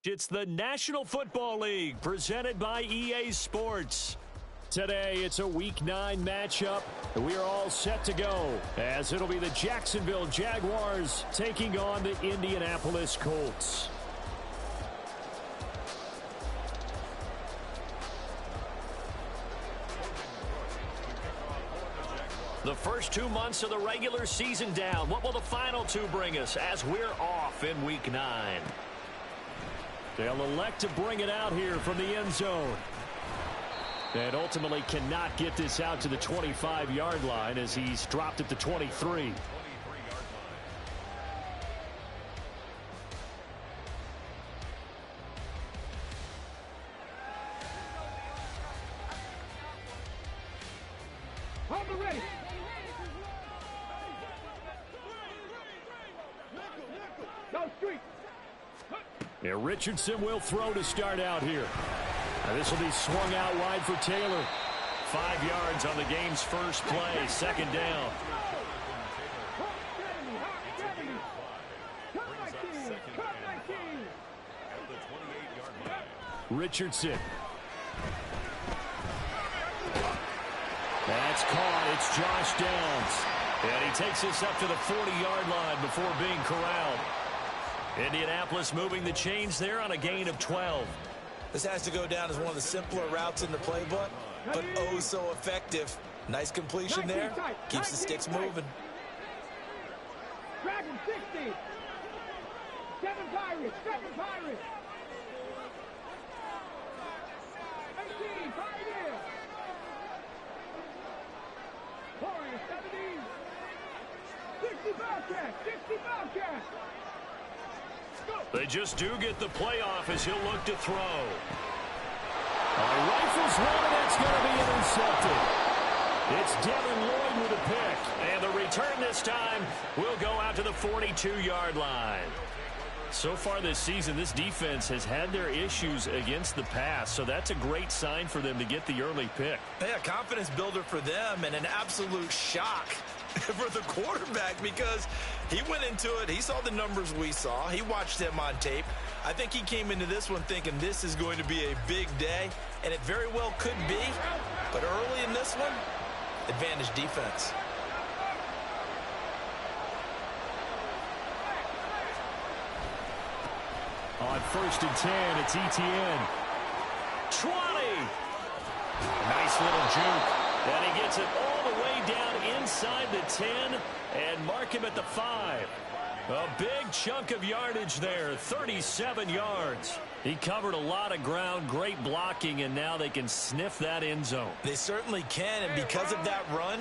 It's the National Football League presented by EA Sports. Today, it's a Week 9 matchup. We are all set to go, as it'll be the Jacksonville Jaguars taking on the Indianapolis Colts. The first 2 months of the regular season down. What will the final 2 bring us as we're off in Week 9? They'll elect to bring it out here from the end zone. And ultimately cannot get this out to the 25-yard line as he's dropped at the 23. Yeah, Richardson will throw to start out here. This will be swung out wide for Taylor. 5 yards on the game's first play, second down. Richardson. That's caught. It's Josh Downs. And he takes this up to the 40-yard line before being corralled. Indianapolis moving the chains there on a gain of 12. This has to go down as one of the simpler routes in the playbook, but oh so effective. Nice completion there. Keeps the sticks moving. Dragon 60. 7 Pirates. 18, Pioneer. Warriors 70. 60 Bobcat. They just do get the playoff as he'll look to throw. Rifles one, and that's going to be intercepted. It's Devin Lloyd with a pick. And the return this time will go out to the 42-yard line. So far this season, this defense has had their issues against the pass, so that's a great sign for them to get the early pick. Yeah, confidence builder for them and an absolute shock for the quarterback because he went into it. He saw the numbers we saw. He watched them on tape. I think he came into this one thinking this is going to be a big day, and it very well could be. But early in this one, advantage defense. On 1st and 10, it's Etienne. 20. Nice little juke. And he gets it all the way down inside the 10 and mark him at the 5. A big chunk of yardage there, 37 yards. He covered a lot of ground, great blocking, and now they can sniff that end zone. They certainly can, and because of that run,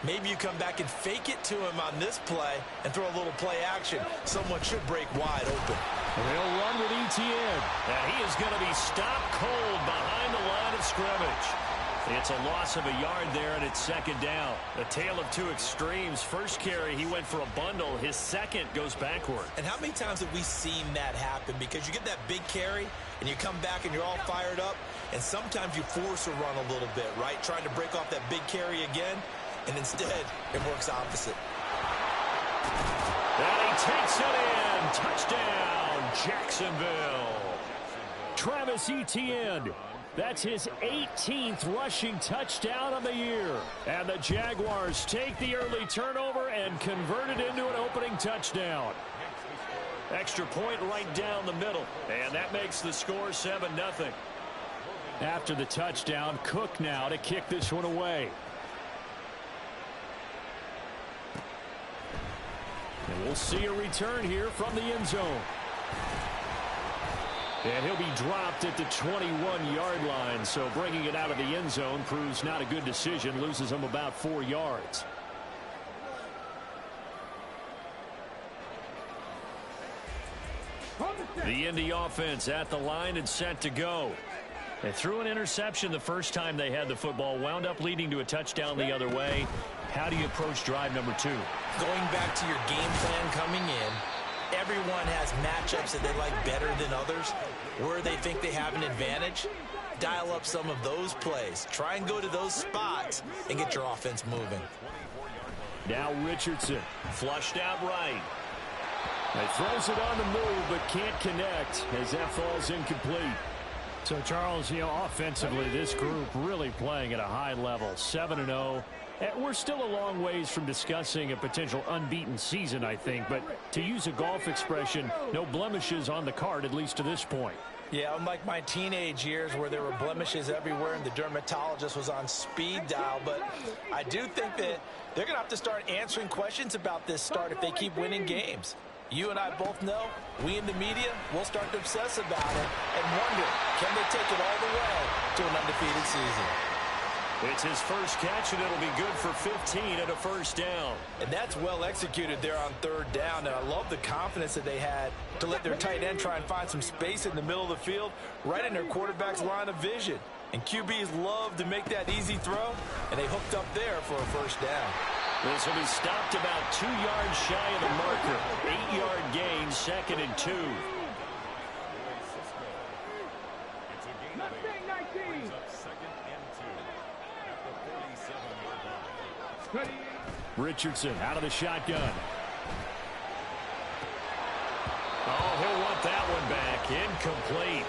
maybe you come back and fake it to him on this play and throw a little play action. Someone should break wide open. They'll run with Etienne. And he is going to be stopped cold behind the line of scrimmage. It's a loss of a yard there, and it's second down. A tale of 2 extremes. First carry, he went for a bundle. His second goes backward. And how many times have we seen that happen? Because you get that big carry, and you come back, and you're all fired up, and sometimes you force a run a little bit, right? Trying to break off that big carry again, and instead, it works opposite. And he takes it in. Touchdown, Jacksonville. Travis Etienne. That's his 18th rushing touchdown of the year. And the Jaguars take the early turnover and convert it into an opening touchdown. Extra point right down the middle. And that makes the score 7-0. After the touchdown, Cook now to kick this one away. And we'll see a return here from the end zone. And he'll be dropped at the 21-yard line, so bringing it out of the end zone proves not a good decision, loses him about 4 yards. The Indy offense at the line and set to go. They threw an interception the first time they had the football, wound up leading to a touchdown the other way. How do you approach drive number 2? Going back to your game plan coming in, everyone has matchups that they like better than others. Where they think they have an advantage, dial up some of those plays. Try and go to those spots and get your offense moving. Now Richardson, flushed out right. He throws it on the move, but can't connect as that falls incomplete. So, Charles, offensively, this group really playing at a high level, 7-0. We're still a long ways from discussing a potential unbeaten season, I think. But to use a golf expression, no blemishes on the card, at least to this point. Yeah, unlike my teenage years where there were blemishes everywhere and the dermatologist was on speed dial. But I do think that they're going to have to start answering questions about this start if they keep winning games. You and I both know, we in the media, will start to obsess about it and wonder, can they take it all the way to an undefeated season? It's his first catch, and it'll be good for 15 and a first down. And that's well executed there on third down, and I love the confidence that they had to let their tight end try and find some space in the middle of the field, right in their quarterback's line of vision. And QBs love to make that easy throw, and they hooked up there for a first down. This will be stopped about 2 yards shy of the marker. 8-yard gain, 2nd and 2. Richardson out of the shotgun. Oh, he'll want that one back. Incomplete.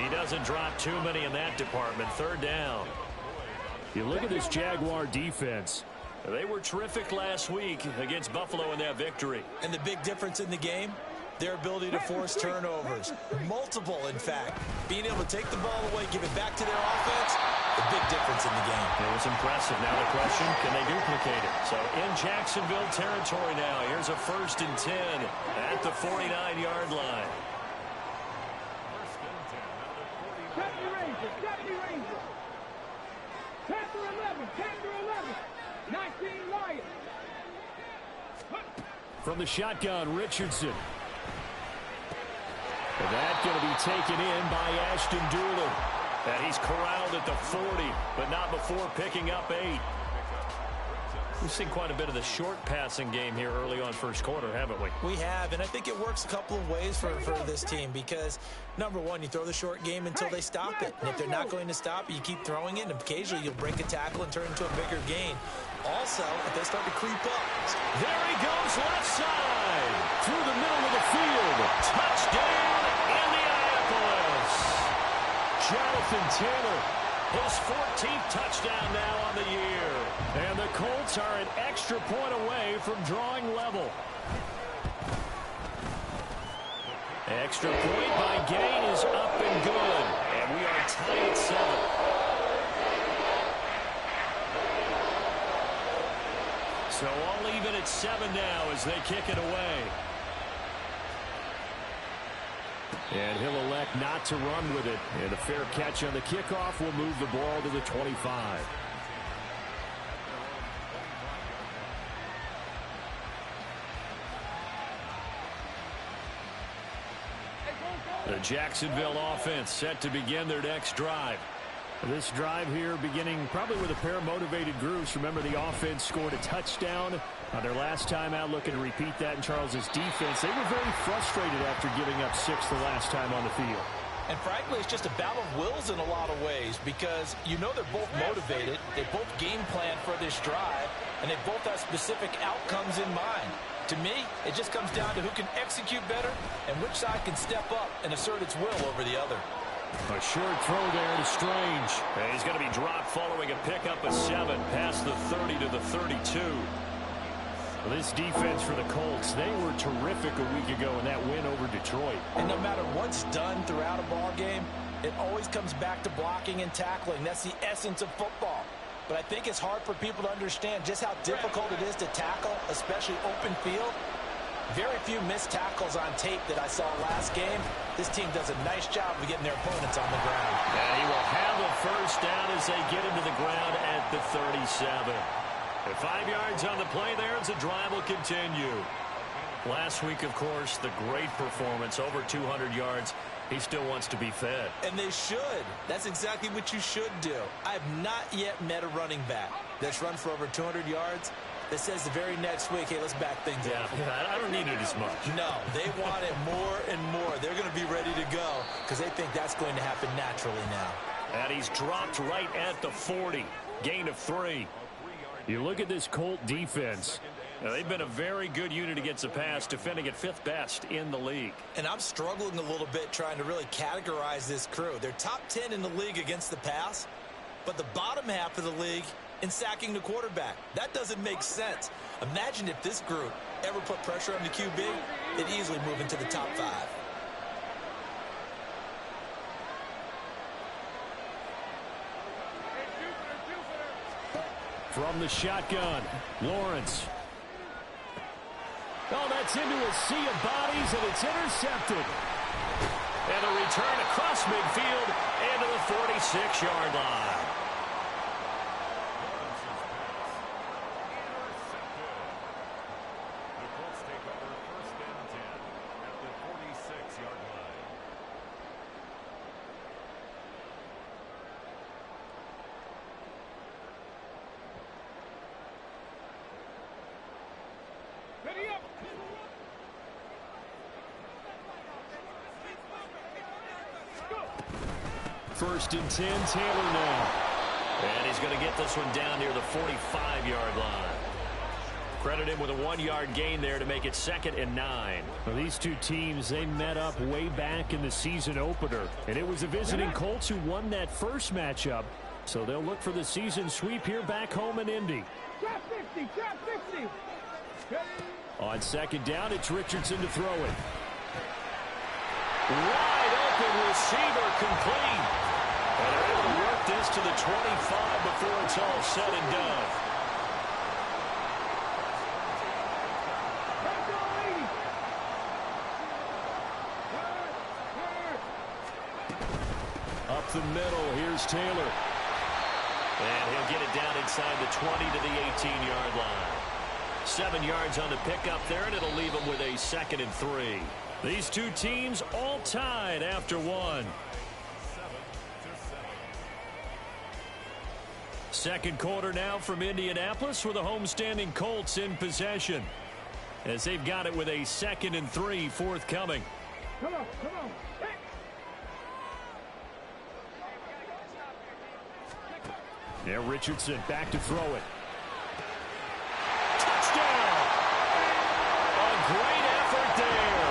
He doesn't drop too many in that department. Third down. You look at this Jaguar defense. They were terrific last week against Buffalo in that victory. And the big difference in the game, their ability to force turnovers. Multiple, in fact. Being able to take the ball away, give it back to their offense, a big difference in the game. It was impressive. Now the question, can they duplicate it? So in Jacksonville territory now. Here's a 1st and 10 at the 49-yard line. Deputy Ranger, Deputy Ranger. 10 to 11, 10 to 11. 19 Lions. From the shotgun, Richardson. And that's going to be taken in by Ashton Doolin. And he's corralled at the 40, but not before picking up 8. We've seen quite a bit of the short passing game here early on first quarter, haven't we? We have, and I think it works a couple of ways for this team because, number one, you throw the short game until they stop it. And if they're not going to stop it, you keep throwing it, and occasionally you'll break a tackle and turn it into a bigger gain. Also, if they start to creep up. There he goes, left side. Through the middle of the field. Touchdown, Indianapolis. Jonathan Taylor, his 14th touchdown now on the year. And the Colts are an extra point away from drawing level. Extra point by Gain is up and good. And we are tied at 7. So all even at 7 now as they kick it away. And he'll elect not to run with it. And a fair catch on the kickoff will move the ball to the 25. The Jacksonville offense set to begin their next drive. This drive here beginning probably with a pair of motivated groups. Remember, the offense scored a touchdown on their last time out, looking to repeat that in Charles's defense. They were very frustrated after giving up 6 the last time on the field. And frankly, it's just a battle of wills in a lot of ways because you know they're both motivated. They both game plan for this drive, and they both have specific outcomes in mind. To me, it just comes down to who can execute better and which side can step up and assert its will over the other. A short throw there to Strange. And he's going to be dropped following a pickup of 7 past the 30 to the 32. Well, this defense for the Colts, they were terrific a week ago in that win over Detroit. And no matter what's done throughout a ball game, it always comes back to blocking and tackling. That's the essence of football. But I think it's hard for people to understand just how difficult it is to tackle, especially open field. Very few missed tackles on tape that I saw last game. This team does a nice job of getting their opponents on the ground. And he will have a first down as they get him to the ground at the 37. And 5 yards on the play there as the drive will continue. Last week, of course, the great performance, over 200 yards. He still wants to be fed. And they should. That's exactly what you should do. I have not yet met a running back that's run for over 200 yards that says the very next week, hey, let's back things up. Yeah, I don't need it as much. No, they want it more and more. They're going to be ready to go because they think that's going to happen naturally now. And he's dropped right at the 40. Gain of 3. You look at this Colt defense. Now, they've been a very good unit against the pass, defending at 5th best in the league. And I'm struggling a little bit trying to really categorize this crew. They're top 10 in the league against the pass, but the bottom half of the league in sacking the quarterback. That doesn't make sense. Imagine if this group ever put pressure on the QB, they'd easily move into the top 5. From the shotgun, Lawrence. Oh, that's into a sea of bodies, and it's intercepted. And a return across midfield and to the 46-yard line. First and 10, Taylor now. And he's going to get this one down near the 45-yard line. Credit him with a 1-yard gain there to make it 2nd and 9. Well, these two teams, they met up way back in the season opener. And it was the visiting Colts who won that first matchup. So they'll look for the season sweep here back home in Indy. Trap 50, trap 50. On 2nd down, it's Richardson to throw it. Wide open receiver complete. And they're able to work this to the 25 before it's all said and done. Up the middle, here's Taylor. And he'll get it down inside the 20 to the 18-yard line. 7 yards on the pickup there, and it'll leave them with a 2nd and 3. These two teams all tied after 1. Second quarter now from Indianapolis with the homestanding Colts in possession, as they've got it with a 2nd and 3 forthcoming. Come on, come on. Now Richardson back to throw it. Touchdown! A great effort there.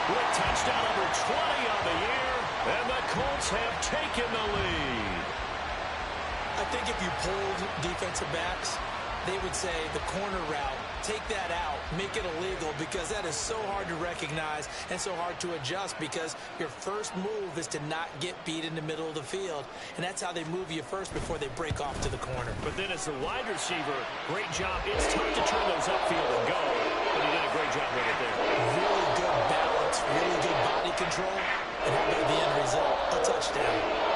With touchdown number 20 on the year, and the Colts have taken the lead. I think if you polled defensive backs, they would say the corner route, take that out, make it illegal, because that is so hard to recognize and so hard to adjust, because your first move is to not get beat in the middle of the field, and that's how they move you first before they break off to the corner. But then as the wide receiver, great job. It's tough to turn those upfield and go, but he did a great job right there. Really good balance, really good body control, and how about the end result? A touchdown.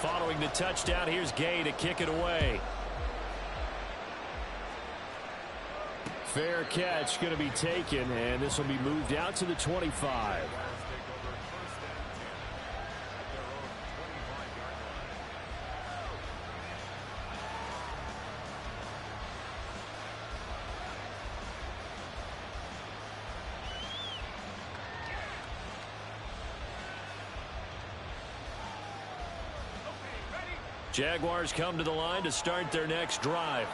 Following the touchdown, here's Gay to kick it away. Fair catch going to be taken, and this will be moved out to the 25. Jaguars come to the line to start their next drive.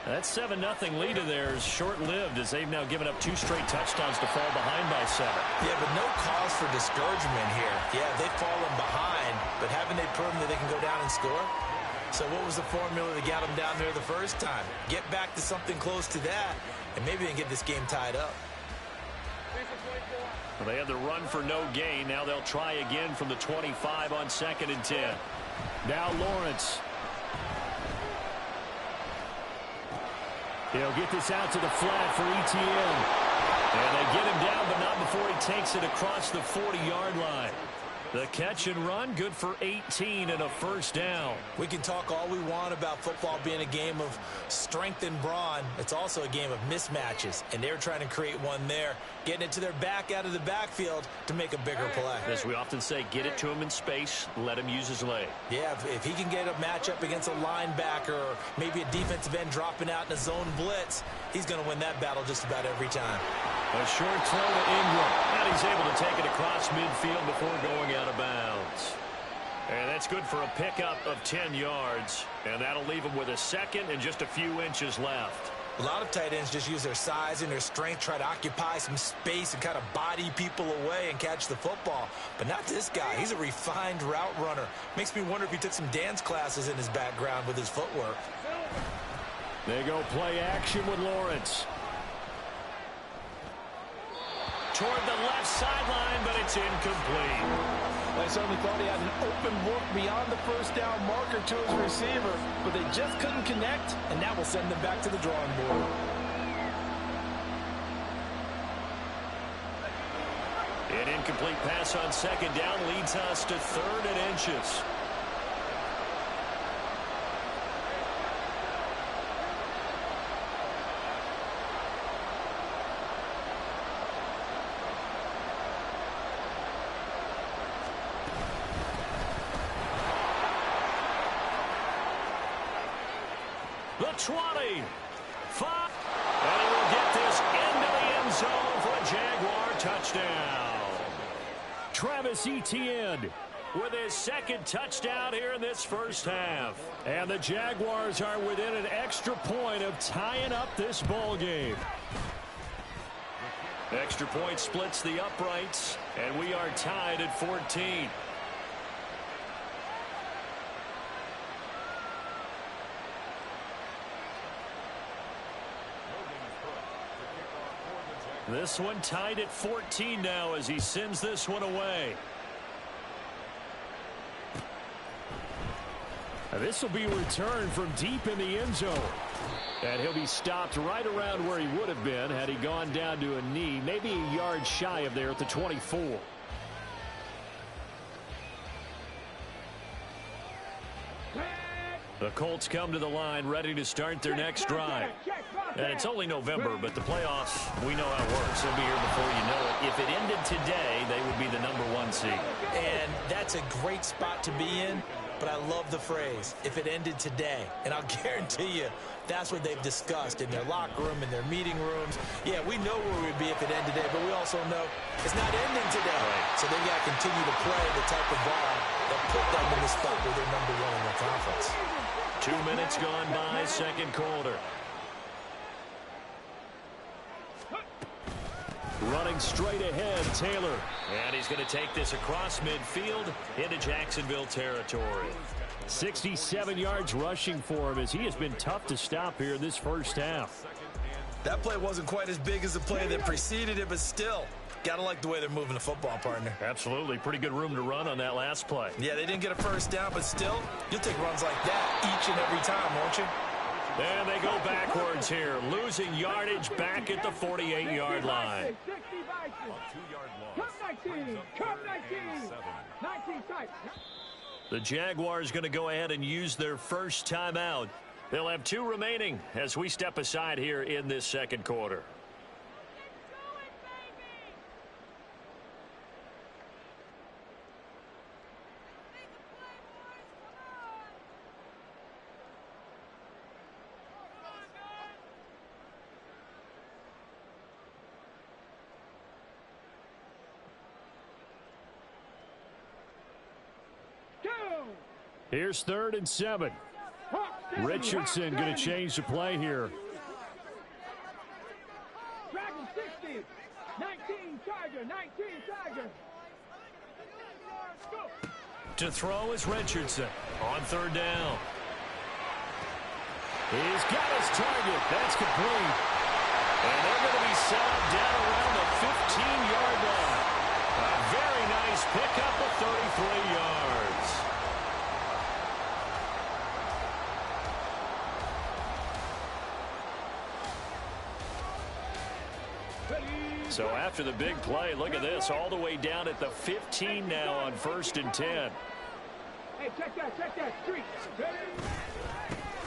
That 7-0 lead of theirs short-lived, as they've now given up 2 straight touchdowns to fall behind by 7. Yeah, but no cause for discouragement here. Yeah, they've fallen behind, but haven't they proven that they can go down and score? So what was the formula that got them down there the first time? Get back to something close to that, and maybe they can get this game tied up. Well, they had the run for no gain. Now they'll try again from the 25 on 2nd and 10. Now Lawrence. He'll get this out to the flat for ETN. And they get him down, but not before he takes it across the 40-yard line. The catch and run, good for 18 and a first down. We can talk all we want about football being a game of strength and brawn. It's also a game of mismatches, and they're trying to create one there, getting it to their back out of the backfield to make a bigger play. As we often say, get it to him in space, let him use his leg. Yeah, if he can get a matchup against a linebacker or maybe a defensive end dropping out in a zone blitz, he's going to win that battle just about every time. A short throw to Ingram, and he's able to take it across midfield before going out of bounds. And that's good for a pickup of 10 yards, and that'll leave him with a second and just a few inches left. A lot of tight ends just use their size and their strength, try to occupy some space and kind of body people away and catch the football. But not this guy. He's a refined route runner. Makes me wonder if he took some dance classes in his background with his footwork. They go play action with Lawrence. Toward the left sideline, but it's incomplete. I certainly thought he had an open look beyond the first down marker to his receiver, but they just couldn't connect, and that will send them back to the drawing board. An incomplete pass on second down leads us to 3rd and inches. The 20, 5, and he will get this into the end zone for a Jaguar touchdown. Travis Etienne with his second touchdown here in this first half. And the Jaguars are within an extra point of tying up this ball game. Extra point splits the uprights, and we are tied at 14. This one tied at 14 now as he sends this one away. Now this will be returned from deep in the end zone. And he'll be stopped right around where he would have been had he gone down to a knee, maybe a yard shy of there at the 24. The Colts come to the line ready to start their next drive. And it's only November, but the playoffs, we know how it works. They'll be here before you know it. If it ended today, they would be the #1 seed. And that's a great spot to be in, but I love the phrase, if it ended today. And I'll guarantee you, that's what they've discussed in their locker room, in their meeting rooms. Yeah, we know where we'd be if it ended today, but we also know it's not ending today. So they got to continue to play the type of ball that put them in the spot where they're #1 in their conference. 2 minutes gone by, second quarter. Running straight ahead, Taylor. And he's going to take this across midfield into Jacksonville territory. 67 yards rushing for him as he has been tough to stop here in this first half. That play wasn't quite as big as the play that preceded it, but still, gotta like the way they're moving the football, partner. Absolutely. Pretty good room to run on that last play. Yeah, they didn't get a first down, but still, you'll take runs like that each and every time, won't you? And they go backwards here, losing yardage back at the 48-yard line. The Jaguars going to go ahead and use their first timeout. They'll have 2 remaining as we step aside here in this second quarter. Here's 3rd and 7. Richardson going to change the play here. Dragon 60, 19 Tiger, 19 Tiger. To throw is Richardson on 3rd down. He's got his target. That's complete. And they're going to be set up down around the 15-yard line. A very nice pickup of 33 yards. Ready, So after the big play, look at this, all the way down at the 15 now on 1st and 10. Hey, check that street.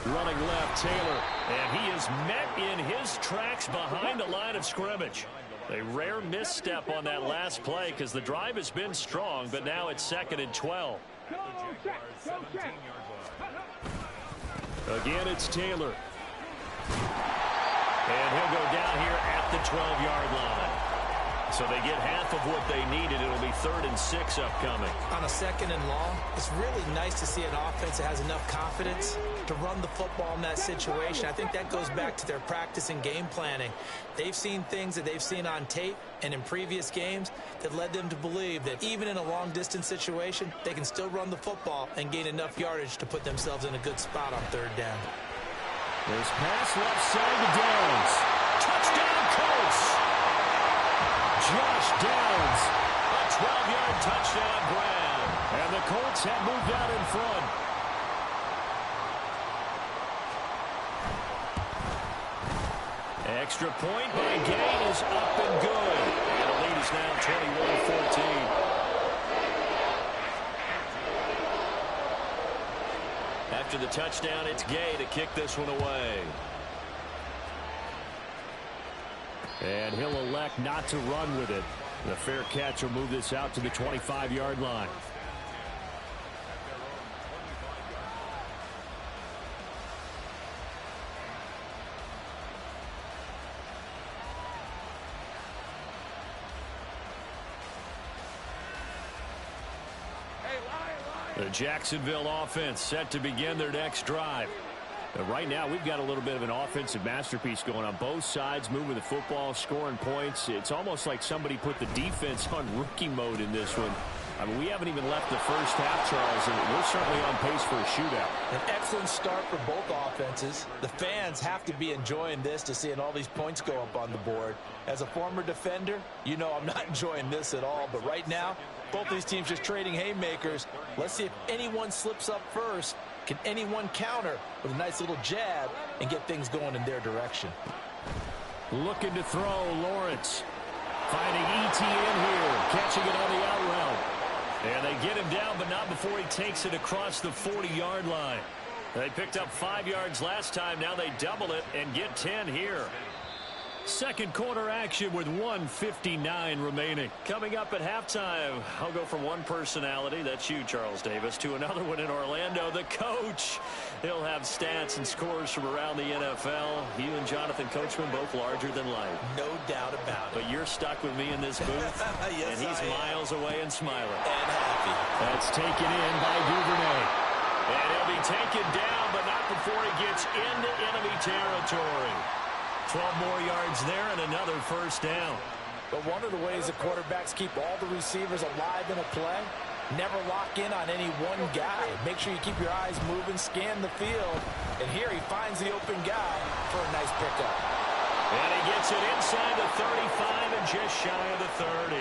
Running left, Taylor, and he is met in his tracks behind the line of scrimmage. A rare misstep on that last play because the drive has been strong, but now it's 2nd and 12. Again, it's Taylor. And he'll go down here at the 12-yard line. So they get half of what they needed. It'll be 3rd and 6 upcoming. On a 2nd and long, it's really nice to see an offense that has enough confidence to run the football in that situation. I think that goes back to their practice and game planning. They've seen things that they've seen on tape and in previous games that led them to believe that even in a long-distance situation, they can still run the football and gain enough yardage to put themselves in a good spot on 3rd down. There's pass left side to Downs. Touchdown, Colts! Josh Downs, a 12-yard touchdown grab. And the Colts have moved out in front. Extra point by Gay is up and good. And the lead is now 21-14. After the touchdown, it's Gay to kick this one away. And he'll elect not to run with it. The fair catch will move this out to the 25-yard line. The Jacksonville offense set to begin their next drive. Right now, we've got a little bit of an offensive masterpiece going on both sides, moving the football, scoring points. It's almost like somebody put the defense on rookie mode in this one. I mean, we haven't even left the first half, Charles, and we're certainly on pace for a shootout. An excellent start for both offenses. The fans have to be enjoying this to seeing all these points go up on the board. As a former defender, you know I'm not enjoying this at all, but right now, both these teams just trading haymakers. Let's see if anyone slips up first. Can anyone counter with a nice little jab and get things going in their direction? Looking to throw, Lawrence. Finding ETN here, catching it on the out route. And they get him down, but not before he takes it across the 40-yard line. They picked up 5 yards last time. Now they double it and get 10 here. Second quarter action with 1:59 remaining. Coming up at halftime, I'll go from one personality, that's you, Charles Davis, to another one in Orlando, the coach. He'll have stats and scores from around the NFL. You and Jonathan Coachman both larger than life. No doubt about it. But you're stuck with me in this booth, yes, and he's miles away and smiling. And happy. That's taken in by Duvernay. And he'll be taken down, but not before he gets into enemy territory. 12 more yards there and another first down. But one of the ways the quarterbacks keep all the receivers alive in a play, never lock in on any one guy. Make sure you keep your eyes moving, scan the field. And here he finds the open guy for a nice pickup. And he gets it inside the 35 and just shy of the 30.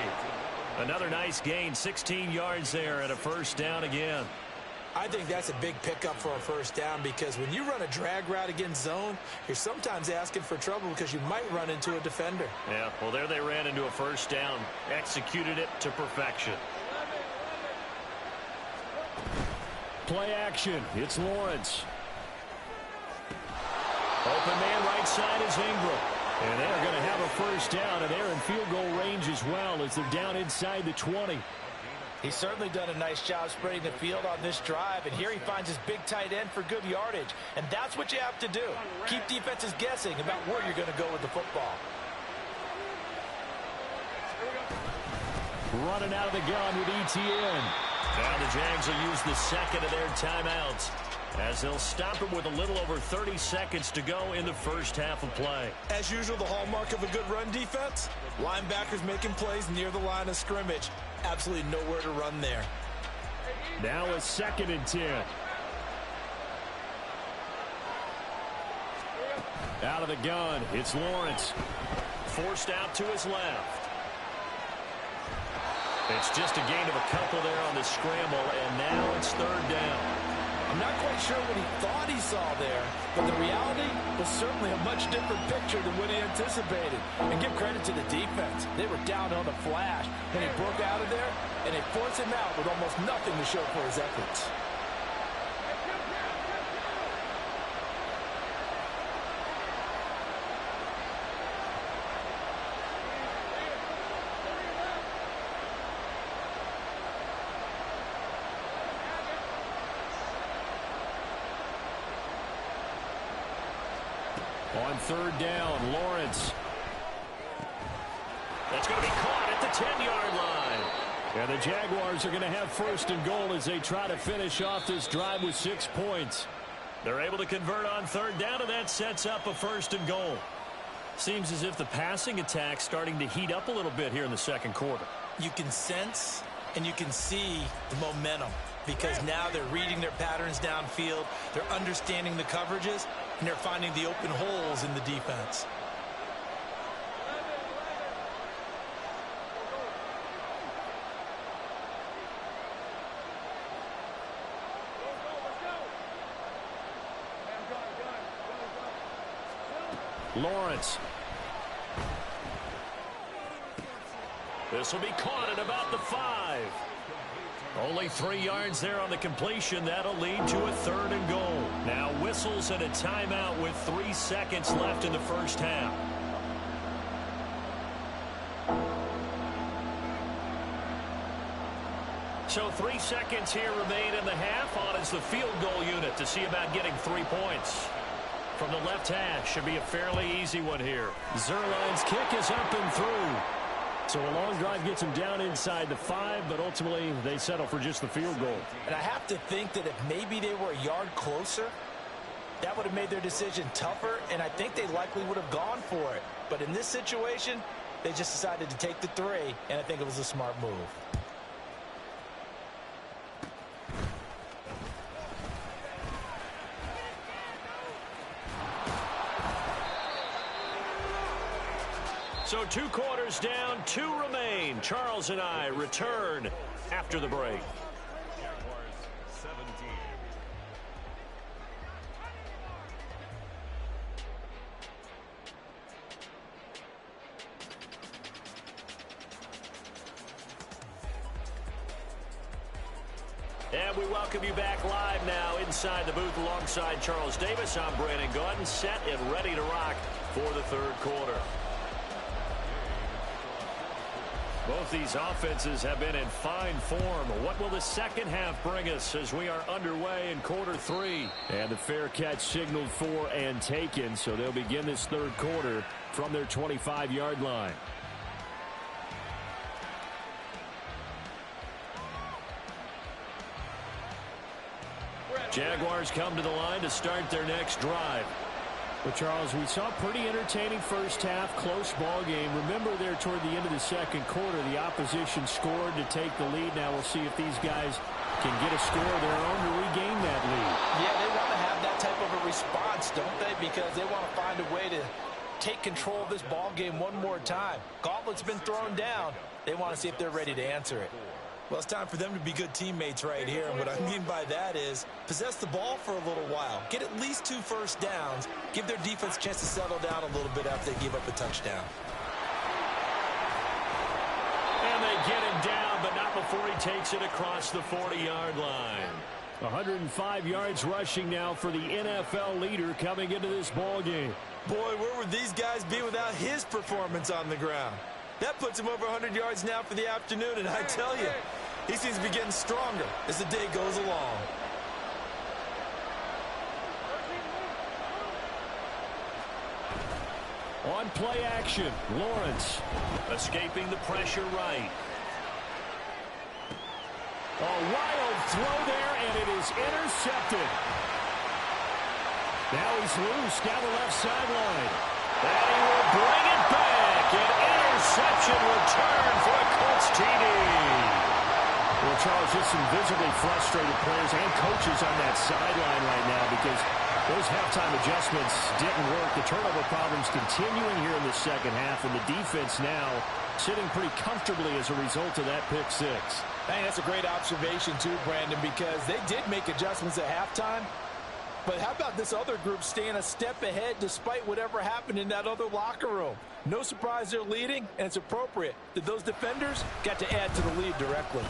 Another nice gain, 16 yards there and a first down again. I think that's a big pickup for a first down because when you run a drag route against zone, you're sometimes asking for trouble because you might run into a defender. Yeah, well, there they ran into a first down, executed it to perfection. Play action, it's Lawrence. Open man right side is Ingram. And they're going to have a first down, and they're in field goal range as well as they're down inside the 20. He's certainly done a nice job spreading the field on this drive, and here he finds his big tight end for good yardage. And that's what you have to do. Keep defenses guessing about where you're going to go with the football. Running out of the gun with ETN. Now the Jags will use the second of their timeouts as they'll stop him with a little over 30 seconds to go in the first half of play. As usual, the hallmark of a good run defense, linebackers making plays near the line of scrimmage. Absolutely nowhere to run there. Now a 2nd and 10. Out of the gun, it's Lawrence. Forced out to his left. It's just a gain of a couple there on the scramble, and now it's 3rd down. I'm not quite sure what he thought he saw there, but the reality was certainly a much different picture than what he anticipated. And give credit to the defense. They were down on the flash when he broke out of there, and they forced him out with almost nothing to show for his efforts. On third down, Lawrence. That's going to be caught at the 10-yard line. And the Jaguars are going to have first and goal as they try to finish off this drive with 6 points. They're able to convert on third down, and that sets up a first and goal. Seems as if the passing attack's starting to heat up a little bit here in the second quarter. You can sense and you can see the momentum because now they're reading their patterns downfield, they're understanding the coverages, and they're finding the open holes in the defense. Lawrence. This will be caught at about the 5. Only 3 yards there on the completion. That'll lead to a third and goal. Now whistles and a timeout with 3 seconds left in the first half. So 3 seconds here remain in the half. On is the field goal unit to see about getting 3 points. From the left hash, should be a fairly easy one here. Zerline's kick is up and through. So a long drive gets them down inside the 5, but ultimately they settle for just the field goal. And I have to think that if maybe they were a yard closer, that would have made their decision tougher, and I think they likely would have gone for it. But in this situation, they just decided to take the 3, and I think it was a smart move. So 2 quarters down, 2 remain. Charles and I return after the break. And we welcome you back live now inside the booth alongside Charles Davis. I'm Brandon Gaudin, set and ready to rock for the third quarter. Both these offenses have been in fine form. What will the second half bring us as we are underway in quarter 3? And the fair catch signaled for and taken, so they'll begin this third quarter from their 25-yard line. Jaguars come to the line to start their next drive. But, Charles, we saw a pretty entertaining first half, close ball game. Remember there toward the end of the second quarter, the opposition scored to take the lead. Now we'll see if these guys can get a score of their own to regain that lead. Yeah, they want to have that type of a response, don't they? Because they want to find a way to take control of this ball game one more time. Gauntlet's been thrown down. They want to see if they're ready to answer it. Well, it's time for them to be good teammates right here. And what I mean by that is possess the ball for a little while. Get at least 2 first downs. Give their defense a chance to settle down a little bit after they give up a touchdown. And they get him down, but not before he takes it across the 40-yard line. 105 yards rushing now for the NFL leader coming into this ball game. Boy, where would these guys be without his performance on the ground? That puts him over 100 yards now for the afternoon, and I tell you, he seems to be getting stronger as the day goes along. On play action, Lawrence escaping the pressure right. A wild throw there, and it is intercepted. Now he's loose down the left sideline. And he will bring it back. An interception return for a Colts TD. Well, Charles, just some visibly frustrated players and coaches on that sideline right now because those halftime adjustments didn't work. The turnover problems continuing here in the second half, and the defense now sitting pretty comfortably as a result of that pick 6. I think that's a great observation too, Brandon, because they did make adjustments at halftime. But how about this other group staying a step ahead despite whatever happened in that other locker room? No surprise they're leading, and it's appropriate that those defenders got to add to the lead directly.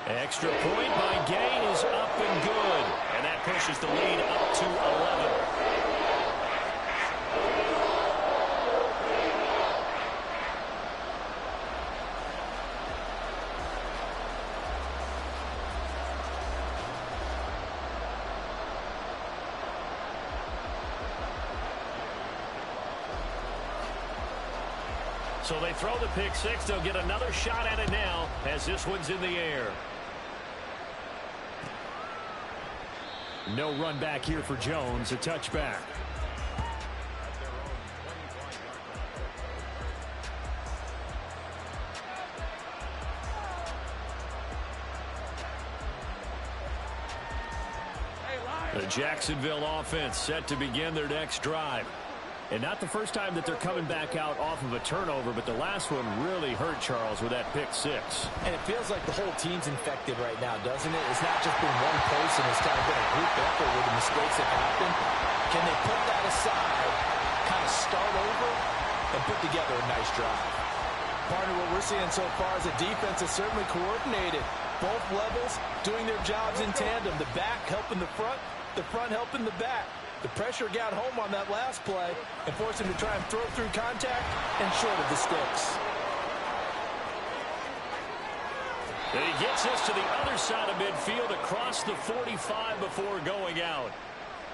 Extra point by Gay is up and good. And that pushes the lead up to 11. So they throw the pick six. They'll get another shot at it now as this one's in the air. No run back here for Jones. A touchback. The Jacksonville offense set to begin their next drive. And not the first time that they're coming back out off of a turnover, but the last one really hurt Charles with that pick six. And it feels like the whole team's infected right now, doesn't it? It's not just been one person. It's kind of been a group effort with the mistakes that happen. Can they put that aside, kind of start over, and put together a nice drive? Partner, what we're seeing so far is the defense is certainly coordinated. Both levels doing their jobs in tandem. The back helping the front helping the back. The pressure got home on that last play and forced him to try and throw through contact and short of the sticks. And he gets this to the other side of midfield across the 45 before going out.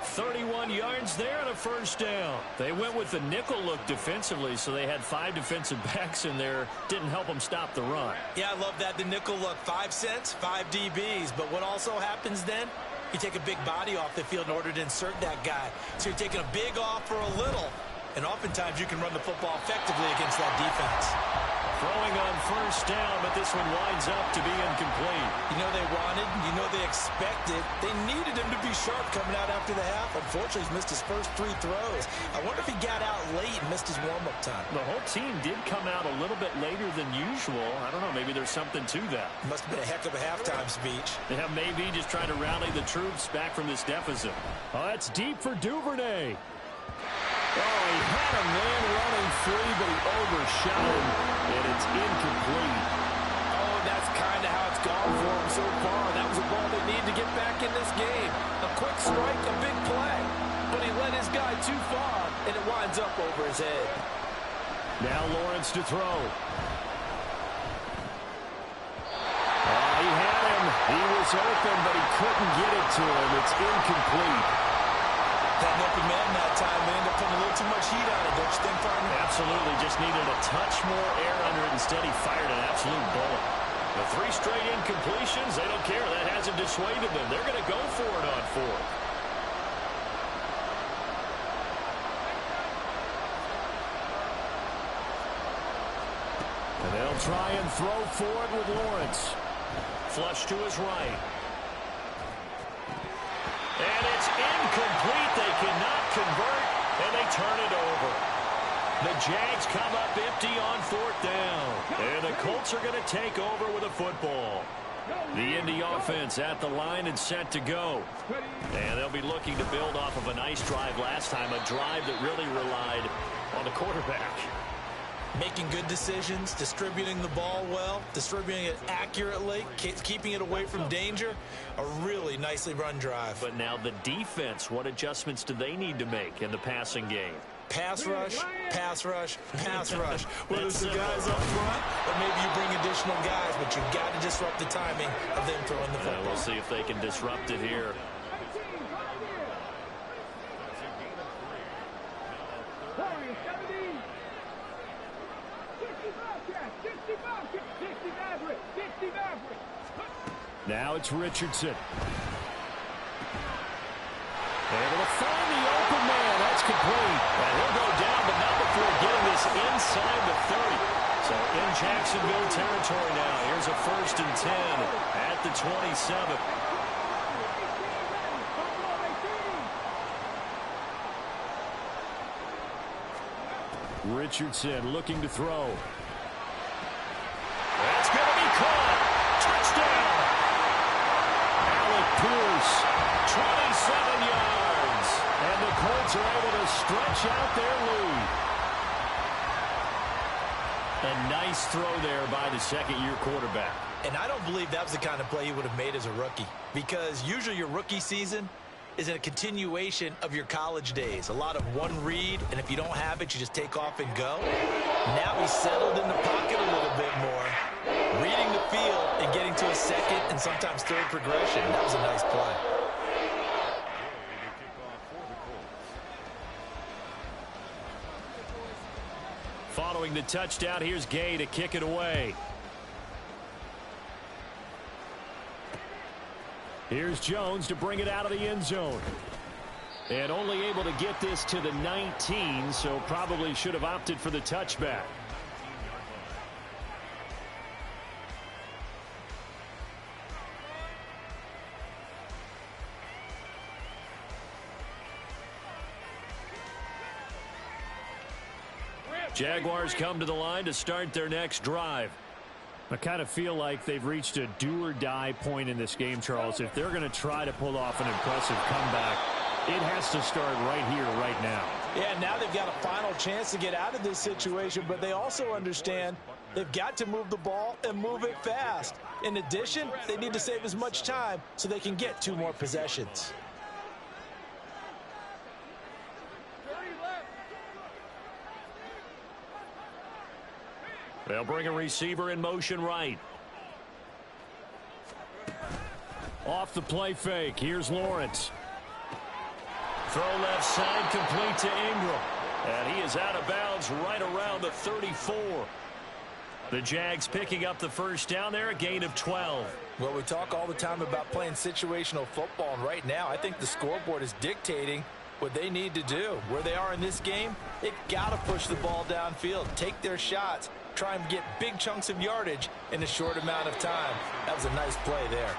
31 yards there and a first down. They went with the nickel look defensively, so they had 5 defensive backs in there. Didn't help them stop the run. Yeah, I love that. The nickel look. 5 cents, 5 DBs. But what also happens then? You take a big body off the field in order to insert that guy. So you're taking a big off for a little. And oftentimes you can run the football effectively against that defense. Throwing on first down, but this one winds up to be incomplete. You know they wanted, you know they expected. They needed him to be sharp coming out after the half. Unfortunately, he's missed his first 3 throws. I wonder if he got out late and missed his warm-up time. The whole team did come out a little bit later than usual. I don't know, maybe there's something to that. Must have been a heck of a halftime speech. Yeah, maybe just trying to rally the troops back from this deficit. Oh, that's deep for Duvernay. Oh, he had a man running free, but he overshot him, and it's incomplete. Oh, that's kind of how it's gone for him so far. That was a ball they need to get back in this game. A quick strike, a big play. But he led his guy too far, and it winds up over his head. Now Lawrence to throw. He had him. He was open, but he couldn't get it to him. It's incomplete. That open man that time, they ended up putting a little too much heat on it, don't you think, partner? Absolutely. Just needed a touch more air under it. Instead, he fired an absolute bullet. The 3 straight incompletions, they don't care. That hasn't dissuaded them. They're going to go for it on 4th. And they'll try and throw forward with Lawrence. Flush to his right. And it's incomplete. They cannot convert, and they turn it over. The Jags come up empty on 4th down. And the Colts are going to take over with a football. The Indy offense at the line and set to go. And they'll be looking to build off of a nice drive last time, a drive that really relied on the quarterback. Making good decisions, distributing the ball well, distributing it accurately, keeping it away from danger. A really nicely run drive. But now the defense, what adjustments do they need to make in the passing game? Pass rush, pass rush, pass rush. Whether it's the guys up front or maybe you bring additional guys, but you've got to disrupt the timing of them throwing the football. We'll see if they can disrupt it here. Now it's Richardson. Able to find the open man. That's complete. And he'll go down, but not before getting this inside the 30. So in Jacksonville territory now. Here's a 1st and 10 at the 27. Richardson looking to throw. That's going to be caught. stretch out their lead. A nice throw there by the second-year quarterback. And I don't believe that was the kind of play he would have made as a rookie, because usually your rookie season is a continuation of your college days. A lot of one read, and if you don't have it, you just take off and go. Now he's settled in the pocket a little bit more, reading the field and getting to a second and sometimes third progression. That was a nice play. Following the touchdown, here's Gay to kick it away. Here's Jones to bring it out of the end zone. And only able to get this to the 19, so probably should have opted for the touchback. Jaguars come to the line to start their next drive. I kind of feel like they've reached a do-or-die point in this game, Charles. If they're going to try to pull off an impressive comeback, it has to start right here, right now. Yeah, now they've got a final chance to get out of this situation, but they also understand they've got to move the ball and move it fast. In addition, they need to save as much time so they can get 2 more possessions. They'll bring a receiver in motion right. Off the play fake. Here's Lawrence. Throw left side, complete to Ingram. And he is out of bounds right around the 34. The Jags picking up the first down there, a gain of 12. Well, we talk all the time about playing situational football, and right now I think the scoreboard is dictating what they need to do. Where they are in this game, they've got to push the ball downfield, take their shots, try and get big chunks of yardage in a short amount of time. That was a nice play there.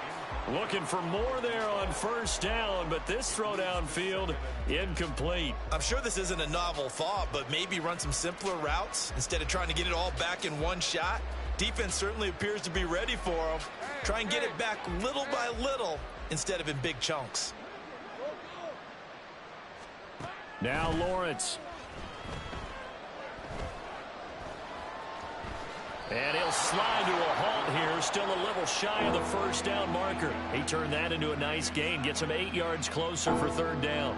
Looking for more there on first down, but this throw downfield incomplete. I'm sure this isn't a novel thought, but maybe run some simpler routes instead of trying to get it all back in one shot. Defense certainly appears to be ready for them. Try and get it back little by little instead of in big chunks. Now Lawrence. And he'll slide to a halt here, still a little shy of the first down marker. He turned that into a nice gain, gets him 8 yards closer for third down.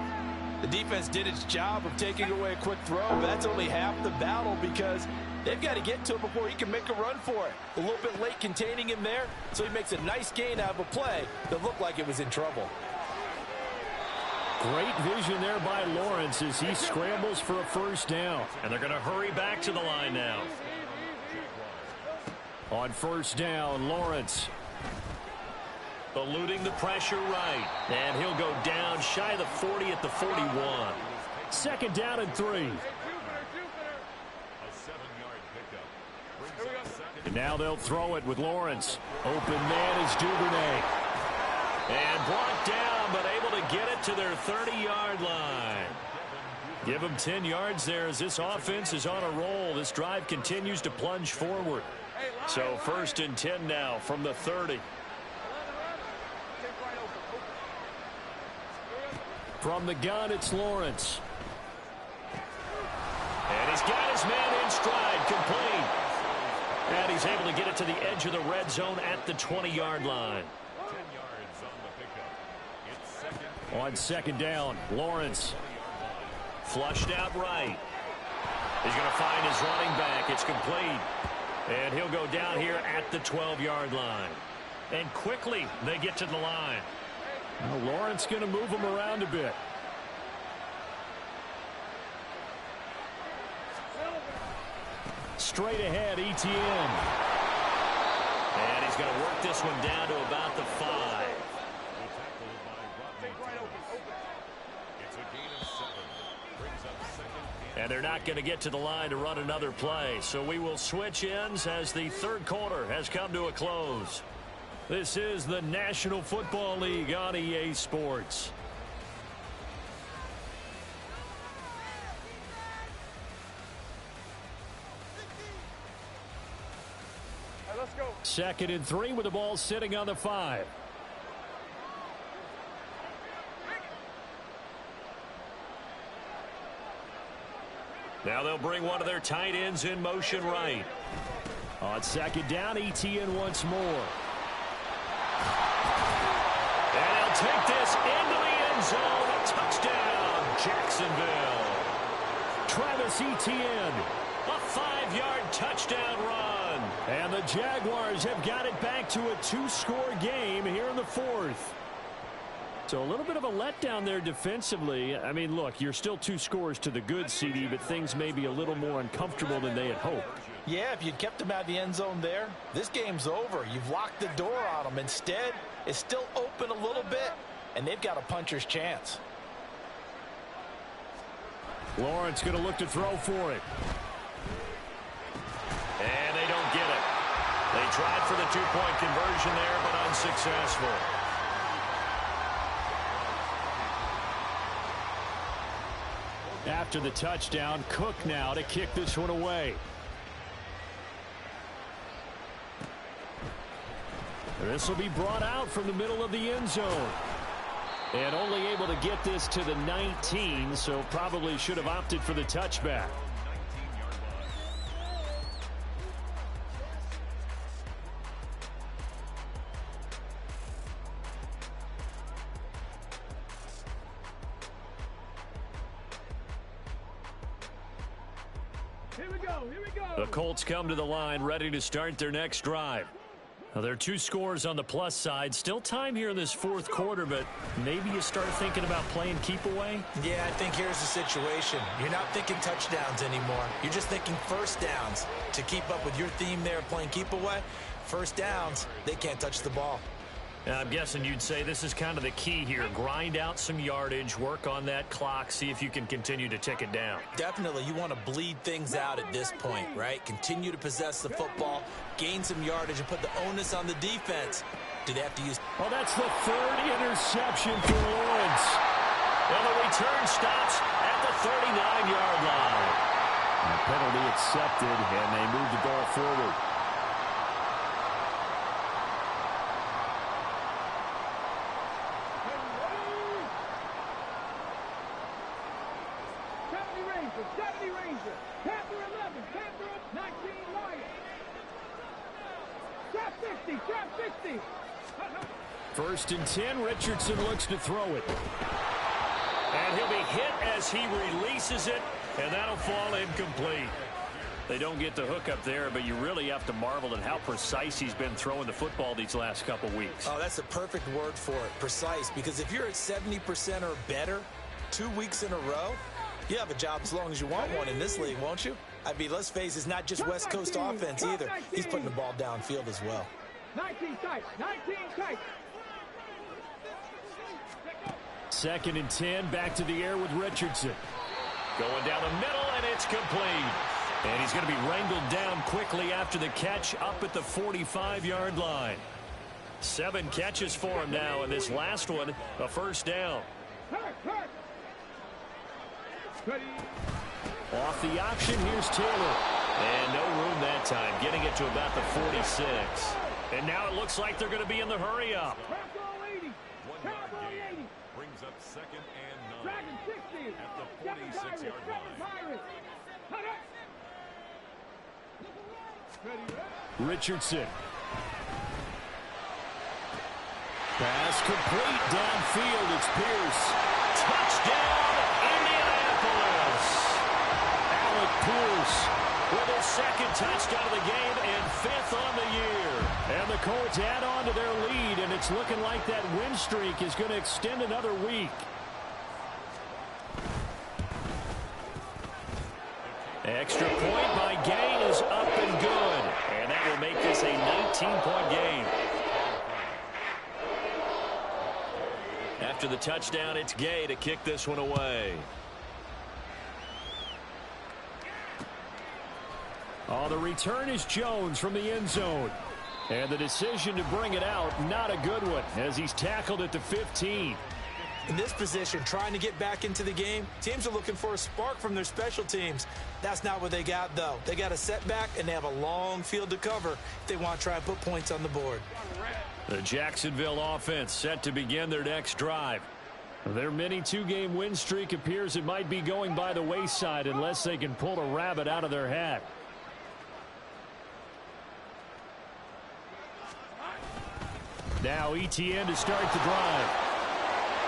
The defense did its job of taking away a quick throw, but that's only half the battle because they've got to get to him before he can make a run for it. A little bit late containing him there, so he makes a nice gain out of a play that looked like it was in trouble. Great vision there by Lawrence as he scrambles for a first down. And they're going to hurry back to the line now. On first down, Lawrence eluding the pressure right. And he'll go down shy of the 40 at the 41. Second down and 3. And now they'll throw it with Lawrence. Open man is Duvernay. And blocked down, but able to get it to their 30-yard line. Give them 10 yards there as this offense is on a roll. This drive continues to plunge forward. So first and 10 now from the 30. From the gun, it's Lawrence. And he's got his man in stride, complete. And he's able to get it to the edge of the red zone at the 20-yard line. On second down, Lawrence flushed out right. He's going to find his running back. It's complete. And he'll go down here at the 12-yard line. And quickly they get to the line. Now Lawrence going to move him around a bit. Straight ahead, ETN. And he's going to work this one down to about the 5. And they're not going to get to the line to run another play. So we will switch ends as the third quarter has come to a close. This is the National Football League on EA Sports. All right, let's go. Second and 3 with the ball sitting on the 5. Now they'll bring one of their tight ends in motion right. On second down, ETN once more. And he'll take this into the end zone. A touchdown, Jacksonville. Travis Etienne, a 5-yard touchdown run. And the Jaguars have got it back to a 2-score game here in the fourth. So a little bit of a letdown there defensively. I mean, look, you're still 2 scores to the good, CD, but things may be a little more uncomfortable than they had hoped. Yeah, if you'd kept them out of the end zone there, this game's over. You've locked the door on them. Instead, it's still open a little bit, and they've got a puncher's chance. Lawrence going to look to throw for it. And they don't get it. They tried for the 2-point conversion there, but unsuccessful. After the touchdown, Cook now to kick this one away. This will be brought out from the middle of the end zone. And only able to get this to the 19, so probably should have opted for the touchback. Here we go. The Colts come to the line ready to start their next drive. Now, there are 2 scores on the plus side. Still time here in this fourth quarter, but maybe you start thinking about playing keep away? Yeah, I think here's the situation. You're not thinking touchdowns anymore. You're just thinking first downs. To keep up with your theme there, playing keep away, first downs, they can't touch the ball. Now, I'm guessing you'd say this is kind of the key here. Grind out some yardage, work on that clock, see if you can continue to tick it down. Definitely, you want to bleed things out at this point, right? Continue to possess the football, gain some yardage, and put the onus on the defense. Do they have to use... Well, that's the 3rd interception for Lawrence. And the return stops at the 39-yard line. A penalty accepted, and they move the ball forward. First and 10, Richardson looks to throw it. And he'll be hit as he releases it, and that'll fall incomplete. They don't get the hook up there, but you really have to marvel at how precise he's been throwing the football these last couple weeks. Oh, that's the perfect word for it, precise, because if you're at 70% or better 2 weeks in a row, you have a job as long as you want one in this league, won't you? I mean, let's face it, it's not just West Coast offense either. He's putting the ball downfield as well. 19 tight, 19 tight. Second and 10, back to the air with Richardson. Going down the middle, and it's complete. And he's going to be wrangled down quickly after the catch up at the 45-yard line. 7 catches for him now, and this last one, a first down. Off the option, here's Taylor. And no room that time, getting it to about the 46. And now it looks like they're going to be in the hurry-up. Brings up second and 9 at the 46-yard line. Richardson. Pass complete downfield. It's Pierce. Touchdown, Indianapolis. Alec Pierce with his 2nd touchdown of the game and 5th on the year. And the Colts add on to their lead, and it's looking like that win streak is going to extend another week. Extra point by Gay is up and good. And that will make this a 19-point game. After the touchdown, it's Gay to kick this one away. Oh, the return is Jones from the end zone. And the decision to bring it out, not a good one, as he's tackled at the 15. In this position, trying to get back into the game, teams are looking for a spark from their special teams. That's not what they got, though. They got a setback, and they have a long field to cover if they want to try and put points on the board. The Jacksonville offense set to begin their next drive. Their mini two-game win streak appears it might be going by the wayside unless they can pull a rabbit out of their hat. Now ETN to start the drive.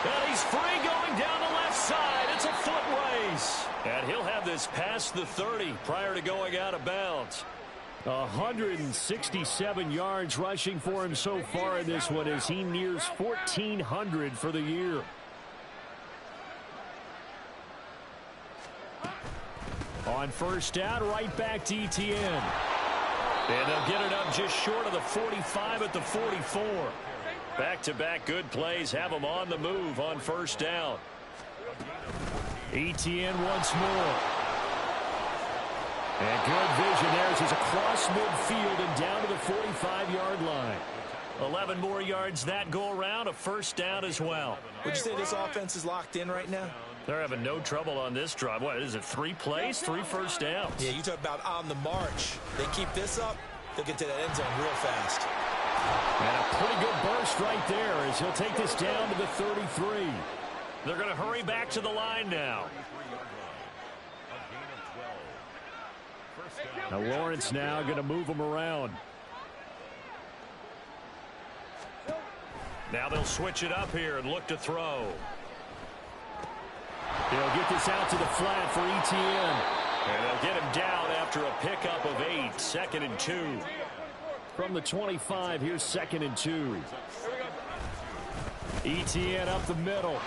And he's free going down the left side. It's a foot race. And he'll have this past the 30 prior to going out of bounds. 167 yards rushing for him so far in this one as he nears 1,400 for the year. On first down, right back to ETN. And they'll get it up just short of the 45 at the 44. Back-to-back good plays have them on the move on first down. ETN once more. And good vision there as he's across midfield and down to the 45-yard line. 11 more yards that go around, a first down as well. Would you say this offense is locked in right now? They're having no trouble on this drive. What is it, 3 plays, 3 first downs? Yeah, you talk about on the march. They keep this up, they'll get to that end zone real fast. And a pretty good burst right there as he'll take this down to the 33. They're going to hurry back to the line now. Now Lawrence now going to move them around. Now they'll switch it up here and look to throw. They'll get this out to the flat for ETN. And they'll get him down after a pickup of 8. 2nd and 2. From the 25, here's 2nd and 2. ETN up the middle.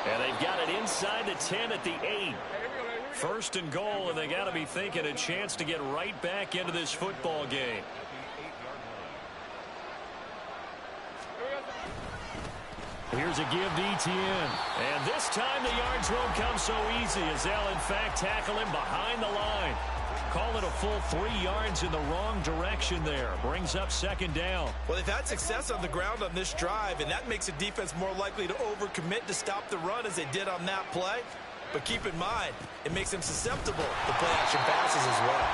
And they've got it inside the 10 at the 8. 1st and goal, and they got to be thinking a chance to get right back into this football game. Here's a give to ETN. And this time the yards won't come so easy as they'll in fact tackle him behind the line. Call it a full 3 yards in the wrong direction there. Brings up 2nd down. Well, they've had success on the ground on this drive, and that makes the defense more likely to overcommit to stop the run as they did on that play. But keep in mind, it makes them susceptible to play-action passes as well.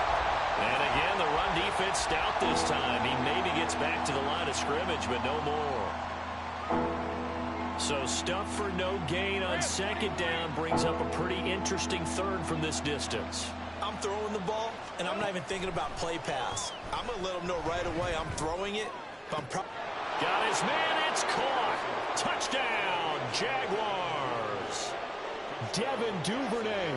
And again, the run defense stout this time. He maybe gets back to the line of scrimmage, but no more. So stuff for no gain on 2nd down brings up a pretty interesting 3rd from this distance. I'm throwing the ball, and I'm not even thinking about play pass. I'm going to let them know right away I'm throwing it. Got his man. It's caught. Touchdown, Jaguars. Devin Duvernay,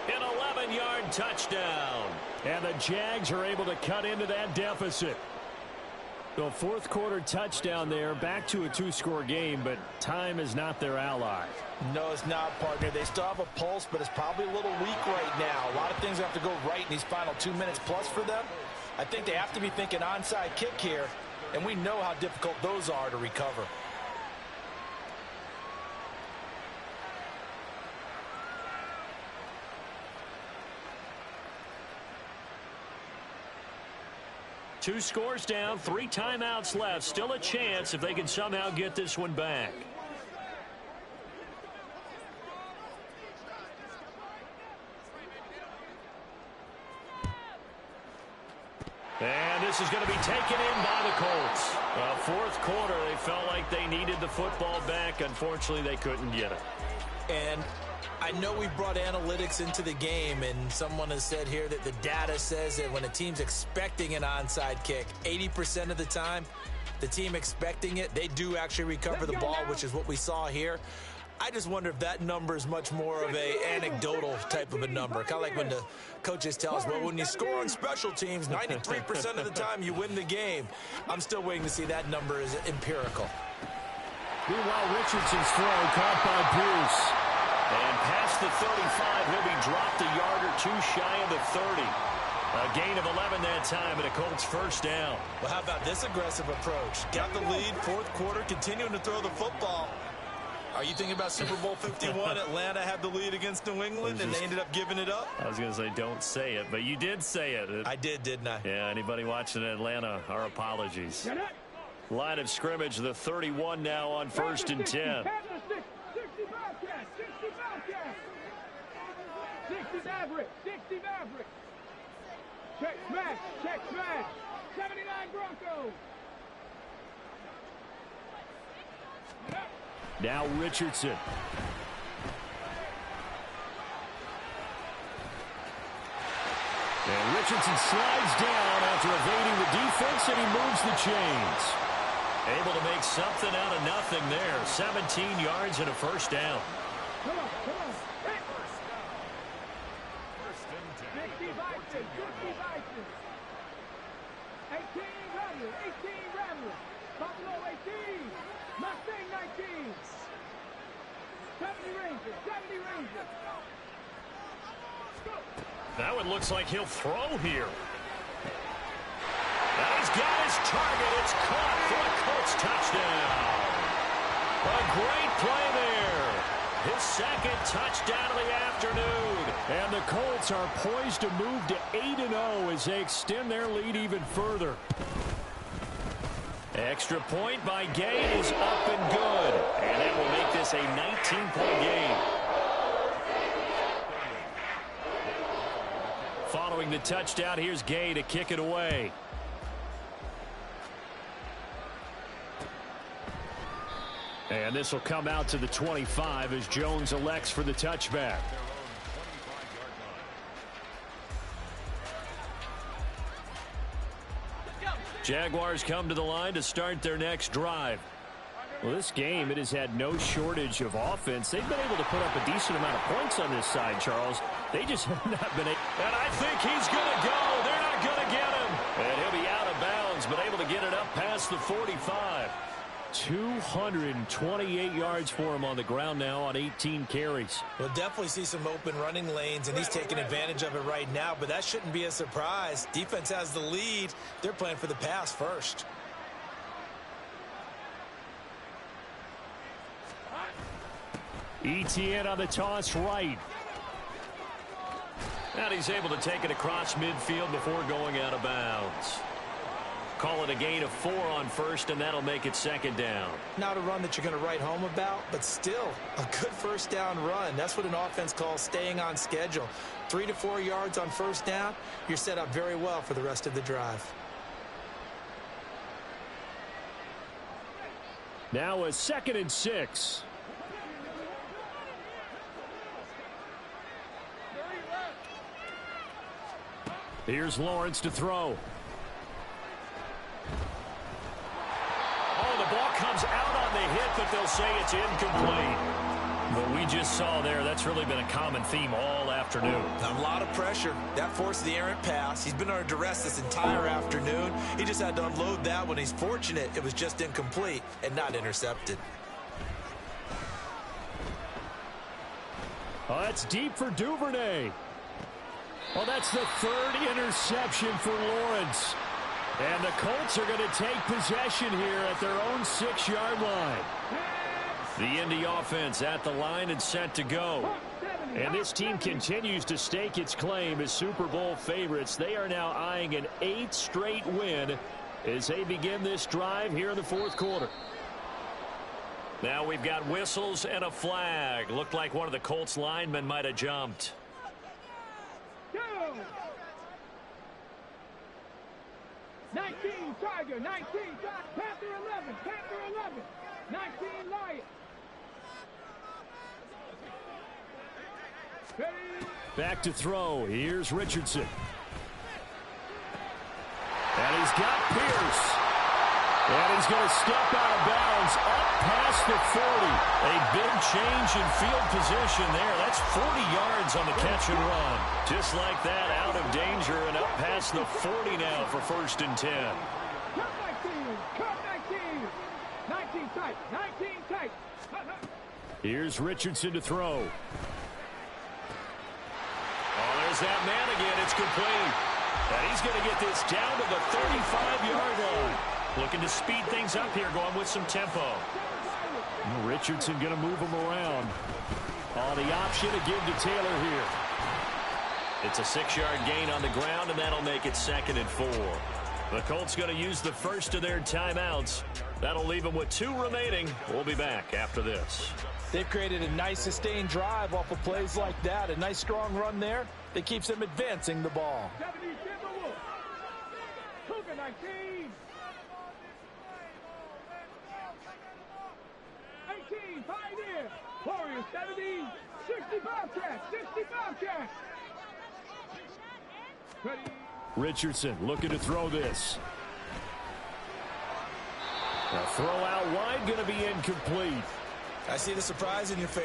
an 11-yard touchdown. And the Jags are able to cut into that deficit. The 4th quarter touchdown there, back to a 2-score game, but time is not their ally. No, it's not, partner. They still have a pulse, but it's probably a little weak right now. A lot of things have to go right in these final 2 minutes plus for them. I think they have to be thinking onside kick here, and we know how difficult those are to recover. Two scores down, 3 timeouts left. Still a chance if they can somehow get this one back. And this is going to be taken in by the Colts. 4th quarter, they felt like they needed the football back. Unfortunately, they couldn't get it. And I know we brought analytics into the game, and someone has said here that the data says that when a team's expecting an onside kick, 80% of the time, the team expecting it, they do actually recover the ball, which is what we saw here. I just wonder if that number is much more of a anecdotal type of a number. Kind of like when the coaches tell us, well, when you score on special teams, 93% of the time you win the game. I'm still waiting to see that number is empirical. Meanwhile, Richardson's throw caught by Pierce. And past the 35, he'll be dropped a yard or 2 shy of the 30. A gain of 11 that time and a Colts first down. Well, how about this aggressive approach? Got the lead, 4th quarter, continuing to throw the football. Are you thinking about Super Bowl 51? Atlanta had the lead against New England, and they ended up giving it up? I was going to say, don't say it, but you did say it. I did, didn't I? Yeah, anybody watching Atlanta, our apologies. Line of scrimmage, the 31 now on 1st and 10. 60 Maverick. Check smash. 79 Broncos. Now Richardson. And Richardson slides down after evading the defense, and he moves the chains. Able to make something out of nothing there. 17 yards and a first down. Come on, come on. 50 Vikings, 50 Vikings. 18 Ramblers, 18 Ramblers. Buffalo 18. Mustang 19. 70 Rangers, 70 Rangers. Now it looks like he'll throw here. And he's got his target. It's caught for a Colts touchdown. A great play there. His second touchdown of the afternoon. And the Colts are poised to move to 8-0 as they extend their lead even further. Extra point by Gay is up and good. And that will make this a 19-point game. Following the touchdown, here's Gay to kick it away. And this will come out to the 25 as Jones elects for the touchback. Jaguars come to the line to start their next drive. Well, this game, it has had no shortage of offense. They've been able to put up a decent amount of points on this side, Charles. They just have not been able. And I think he's going to go. They're not going to get him. And he'll be out of bounds, but able to get it up past the 45. 228 yards for him on the ground now on 18 carries. We'll definitely see some open running lanes, and he's taking advantage of it right now, but that shouldn't be a surprise. Defense has the lead. They're playing for the pass first. ETN on the toss right. And he's able to take it across midfield before going out of bounds. Call it a gain of 4 on first, and that'll make it second down. Not a run that you're going to write home about, but still a good first down run. That's what an offense calls staying on schedule. 3 to 4 yards on first down, you're set up very well for the rest of the drive. Now a 2nd and 6. Here's Lawrence to throw. Oh, the ball comes out on the hit, but they'll say it's incomplete. What we just saw there, that's really been a common theme all afternoon. A lot of pressure. That forced the errant pass. He's been under duress this entire afternoon. He just had to unload that one. He's fortunate it was just incomplete and not intercepted. Oh, that's deep for Duvernay. Well, that's the 3rd interception for Lawrence. And the Colts are going to take possession here at their own 6-yard line. The Indy offense at the line and set to go. And this team continues to stake its claim as Super Bowl favorites. They are now eyeing an 8th straight win as they begin this drive here in the 4th quarter. Now we've got whistles and a flag. Looked like one of the Colts linemen might have jumped. 19 Tiger, 19 Panther 11, Panther 11, 19 Lion. Back to throw. Here's Richardson. And he's got Pierce. And he's going to step out of bounds up past the 40. A big change in field position there. That's 40 yards on the catch and run. Just like that, out of danger and up past the 40 now for 1st and 10. Cut 19, 19 tight, 19 tight. Here's Richardson to throw. Oh, there's that man again. It's complete. And he's going to get this down to the 35-yard line. Looking to speed things up here, going with some tempo. Richardson going to move him around. Oh, the option to give to Taylor here. It's a 6-yard gain on the ground, and that'll make it 2nd and 4. The Colts going to use the first of their timeouts. That'll leave them with 2 remaining. We'll be back after this. They've created a nice sustained drive off of plays like that. A nice strong run there that keeps them advancing the ball. 19. Pioneer. Warriors 70, 65 cash, 65 cash. Ready. Richardson looking to throw this. A throw out wide, going to be incomplete. I see the surprise in your face.